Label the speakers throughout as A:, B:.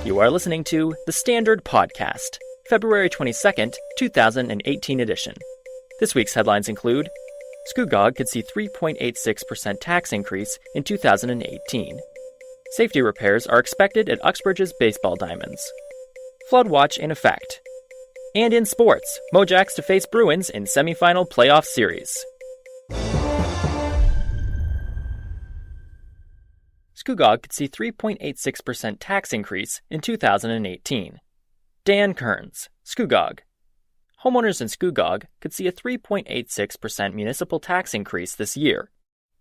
A: You are listening to The Standard Podcast, February 22nd, 2018 edition. This week's headlines include: Scugog could see 3.86% tax increase in 2018. Safety repairs are expected at Uxbridge's baseball diamonds. Flood watch in effect. And in sports, MoJacks to face Bruins in semifinal playoff series. Scugog could see 3.86% tax increase in 2018. Dan Kearns, Scugog. Homeowners in Scugog could see a 3.86% municipal tax increase this year.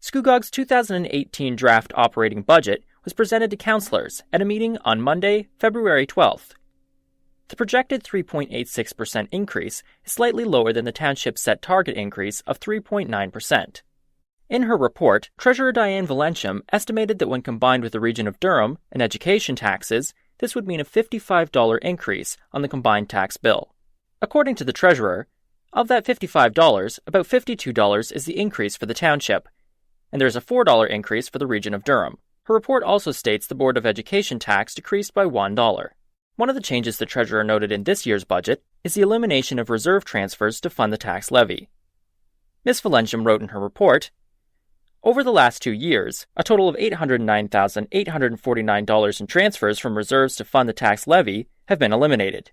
A: Scugog's 2018 draft operating budget was presented to councillors at a meeting on Monday, February 12th. The projected 3.86% increase is slightly lower than the township's set target increase of 3.9%. In her report, Treasurer Diane Valentium estimated that when combined with the region of Durham and education taxes, this would mean a $55 increase on the combined tax bill. According to the Treasurer, of that $55, about $52 is the increase for the township, and there's a $4 increase for the region of Durham. Her report also states the Board of Education tax decreased by $1. One of the changes the Treasurer noted in this year's budget is the elimination of reserve transfers to fund the tax levy. Ms. Valentium wrote in her report, "Over the last 2 years, a total of $809,849 in transfers from reserves to fund the tax levy have been eliminated.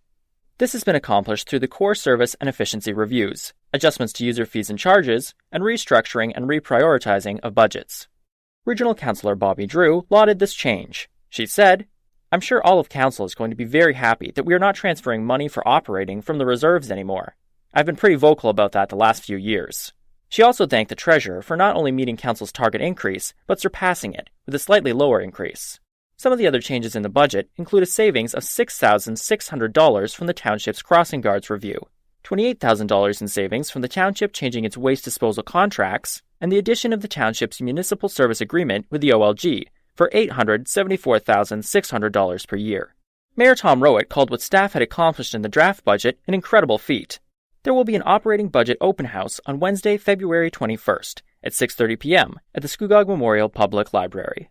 A: This has been accomplished through the core service and efficiency reviews, adjustments to user fees and charges, and restructuring and reprioritizing of budgets." Regional Councillor Bobby Drew lauded this change. She said, "I'm sure all of Council is going to be very happy that we are not transferring money for operating from the reserves anymore. I've been pretty vocal about that the last few years." She also thanked the Treasurer for not only meeting Council's target increase, but surpassing it with a slightly lower increase. Some of the other changes in the budget include a savings of $6,600 from the Township's crossing guards review, $28,000 in savings from the Township changing its waste disposal contracts, and the addition of the Township's municipal service agreement with the OLG for $874,600 per year. Mayor Tom Rowett called what staff had accomplished in the draft budget an incredible feat. There will be an operating budget open house on Wednesday, February 21st at 6:30 p.m. at the Scugog Memorial Public Library.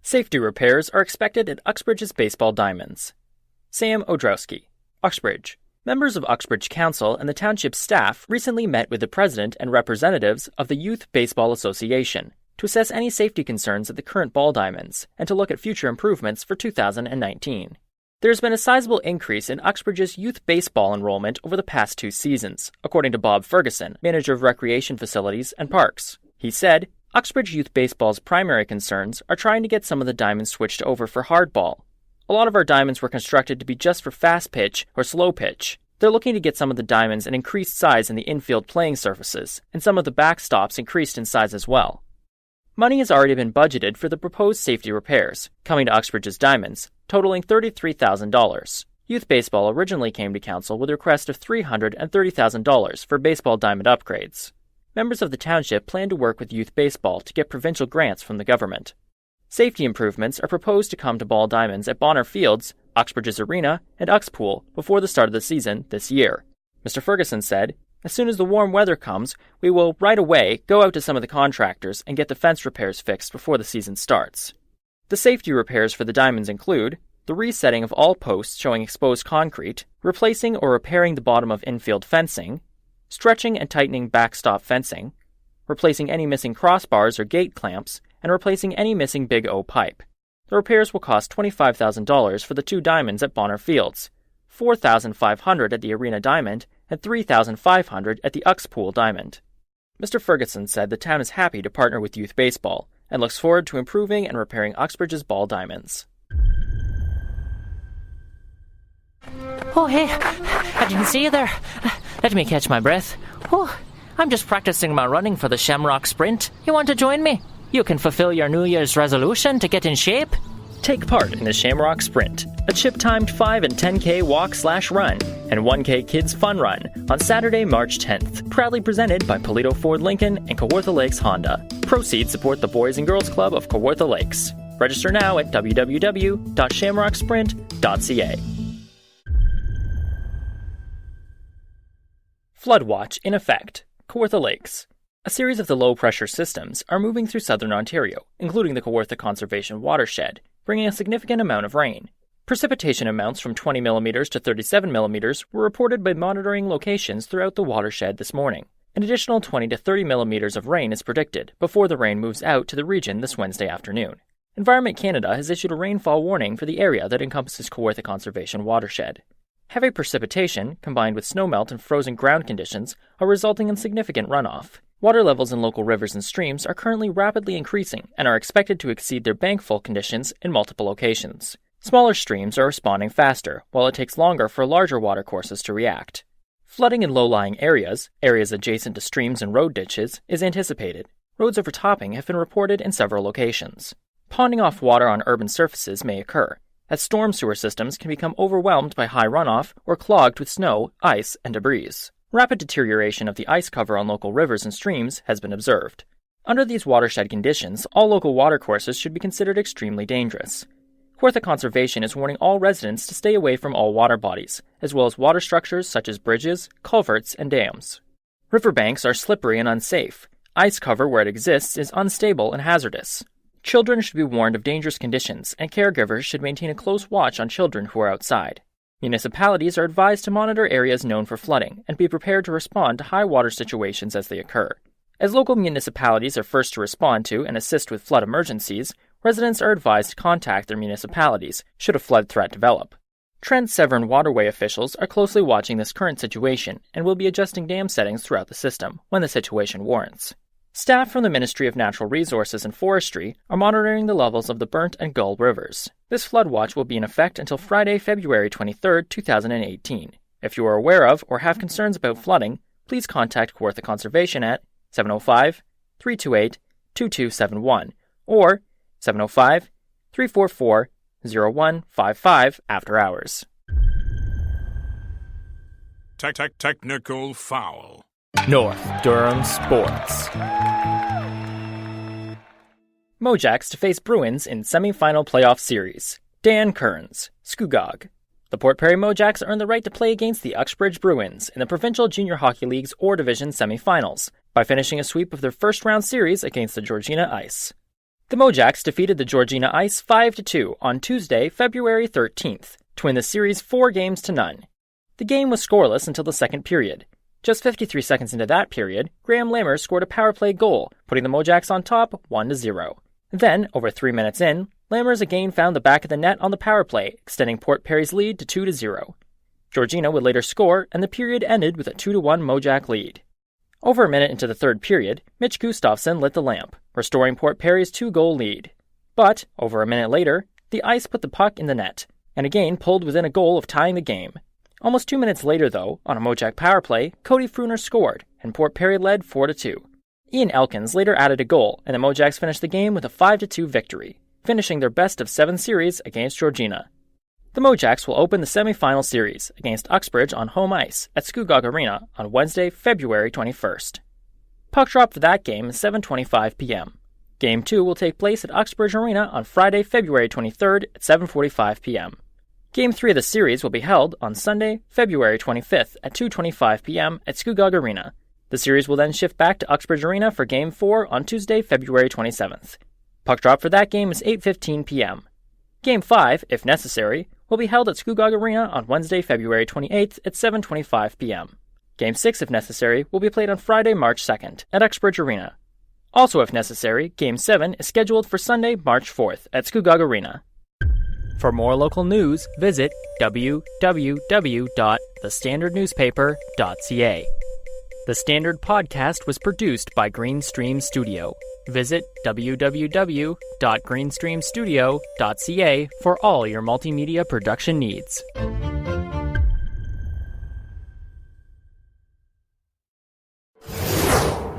A: Safety repairs are expected at Uxbridge's baseball diamonds. Sam Odrowski, Uxbridge. Members of Uxbridge Council and the township's staff recently met with the president and representatives of the Youth Baseball Association to assess any safety concerns at the current ball diamonds and to look at future improvements for 2019. There has been a sizable increase in Uxbridge's youth baseball enrollment over the past 2 seasons, according to Bob Ferguson, manager of recreation facilities and parks. He said, "Uxbridge youth baseball's primary concerns are trying to get some of the diamonds switched over for hardball. A lot of our diamonds were constructed to be just for fast pitch or slow pitch. They're looking to get some of the diamonds an increased size in the infield playing surfaces, and some of the backstops increased in size as well." Money has already been budgeted for the proposed safety repairs, coming to Uxbridge's diamonds, totaling $33,000. Youth baseball originally came to council with a request of $330,000 for baseball diamond upgrades. Members of the township plan to work with youth baseball to get provincial grants from the government. Safety improvements are proposed to come to ball diamonds at Bonner Fields, Uxbridge's Arena, and Uxpool before the start of the season this year. Mr. Ferguson said, "As soon as the warm weather comes, we will right away go out to some of the contractors and get the fence repairs fixed before the season starts." The safety repairs for the diamonds include the resetting of all posts showing exposed concrete, replacing or repairing the bottom of infield fencing, stretching and tightening backstop fencing, replacing any missing crossbars or gate clamps, and replacing any missing Big O pipe. The repairs will cost $25,000 for the 2 diamonds at Bonner Fields, $4,500 at the Arena Diamond, and $3,500 at the Uxpool Diamond. Mr. Ferguson said the town is happy to partner with youth baseball and looks forward to improving and repairing Uxbridge's ball diamonds.
B: Oh, hey, I didn't see you there. Let me catch my breath. Oh, I'm just practicing my running for the Shamrock Sprint. You want to join me? You can fulfill your New Year's resolution to get in shape.
A: Take part in the Shamrock Sprint, a chip-timed 5 and 10K walk/run and 1K Kids Fun Run on Saturday, March 10th. Proudly presented by Polito Ford Lincoln and Kawartha Lakes Honda. Proceeds support the Boys and Girls Club of Kawartha Lakes. Register now at www.shamrocksprint.ca. Flood watch in effect. Kawartha Lakes. A series of the low-pressure systems are moving through southern Ontario, including the Kawartha Conservation Watershed, bringing a significant amount of rain. Precipitation amounts from 20 millimeters to 37 millimeters were reported by monitoring locations throughout the watershed this morning. An additional 20 to 30 millimeters of rain is predicted before the rain moves out to the region this Wednesday afternoon. Environment Canada has issued a rainfall warning for the area that encompasses Kawartha Conservation Watershed. Heavy precipitation, combined with snowmelt and frozen ground conditions, are resulting in significant runoff. Water levels in local rivers and streams are currently rapidly increasing and are expected to exceed their bankfull conditions in multiple locations. Smaller streams are responding faster, while it takes longer for larger watercourses to react. Flooding in low-lying areas adjacent to streams and road ditches, is anticipated. Roads overtopping have been reported in several locations. Ponding off water on urban surfaces may occur, as storm sewer systems can become overwhelmed by high runoff or clogged with snow, ice, and debris. Rapid deterioration of the ice cover on local rivers and streams has been observed. Under these watershed conditions, all local watercourses should be considered extremely dangerous. Kawartha Conservation is warning all residents to stay away from all water bodies, as well as water structures such as bridges, culverts, and dams. Riverbanks are slippery and unsafe. Ice cover where it exists is unstable and hazardous. Children should be warned of dangerous conditions, and caregivers should maintain a close watch on children who are outside. Municipalities are advised to monitor areas known for flooding and be prepared to respond to high water situations as they occur. As local municipalities are first to respond to and assist with flood emergencies, residents are advised to contact their municipalities should a flood threat develop. Trent Severn Waterway officials are closely watching this current situation and will be adjusting dam settings throughout the system when the situation warrants. Staff from the Ministry of Natural Resources and Forestry are monitoring the levels of the Burnt and Gull rivers. This flood watch will be in effect until Friday, February 23, 2018. If you are aware of or have concerns about flooding, please contact Kawartha Conservation at 705-328-2271 or 705-344-0155 after hours.
C: Technical foul.
A: North Durham Sports. MoJacks to face Bruins in semifinal playoff series. Dan Kearns, Scugog. The Port Perry MoJacks earned the right to play against the Uxbridge Bruins in the Provincial Junior Hockey League's Orr Division semifinals by finishing a sweep of their first-round series against the Georgina Ice. The MoJacks defeated the Georgina Ice 5-2 on Tuesday, February 13th, to win the series 4-0. The game was scoreless until the second period. Just 53 seconds into that period, Graham Lammers scored a power play goal, putting the MoJacks on top 1-0. Then, over 3 minutes in, Lammers again found the back of the net on the power play, extending Port Perry's lead to 2-0. Georgina would later score, and the period ended with a 2-1 MoJack lead. Over a minute into the third period, Mitch Gustafsson lit the lamp, restoring Port Perry's 2-goal lead. But, over a minute later, the Ice put the puck in the net, and again pulled within a goal of tying the game. Almost 2 minutes later, though, on a MoJack power play, Cody Fruner scored, and Port Perry led 4-2. Ian Elkins later added a goal, and the MoJacks finished the game with a 5-2 victory, finishing their best-of-7 series against Georgina. The MoJacks will open the semi-final series against Uxbridge on home ice at Scugog Arena on Wednesday, February 21st. Puck drop for that game is 7:25 p.m. Game 2 will take place at Uxbridge Arena on Friday, February 23rd at 7:45 p.m. Game 3 of the series will be held on Sunday, February 25th at 2:25 p.m. at Scugog Arena. The series will then shift back to Uxbridge Arena for Game 4 on Tuesday, February 27th. Puck drop for that game is 8:15 p.m. Game 5, if necessary, will be held at Scugog Arena on Wednesday, February 28th at 7:25 p.m. Game 6, if necessary, will be played on Friday, March 2nd at Uxbridge Arena. Also, if necessary, Game 7 is scheduled for Sunday, March 4th at Scugog Arena. For more local news, visit www.thestandardnewspaper.ca. The Standard Podcast was produced by Greenstream Studio. Visit www.greenstreamstudio.ca for all your multimedia production needs.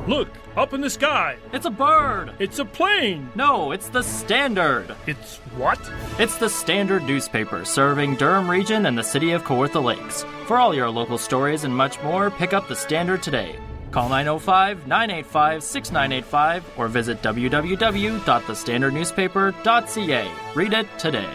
D: Look, up in the sky.
B: It's a bird!
D: It's a plane.
B: No, it's the Standard!
D: It's what?
B: It's the Standard newspaper serving Durham Region and the city of Kawartha Lakes. For all your local stories and much more, pick up the Standard today. Call 905-985-6985 or visit www.thestandardnewspaper.ca. Read it today.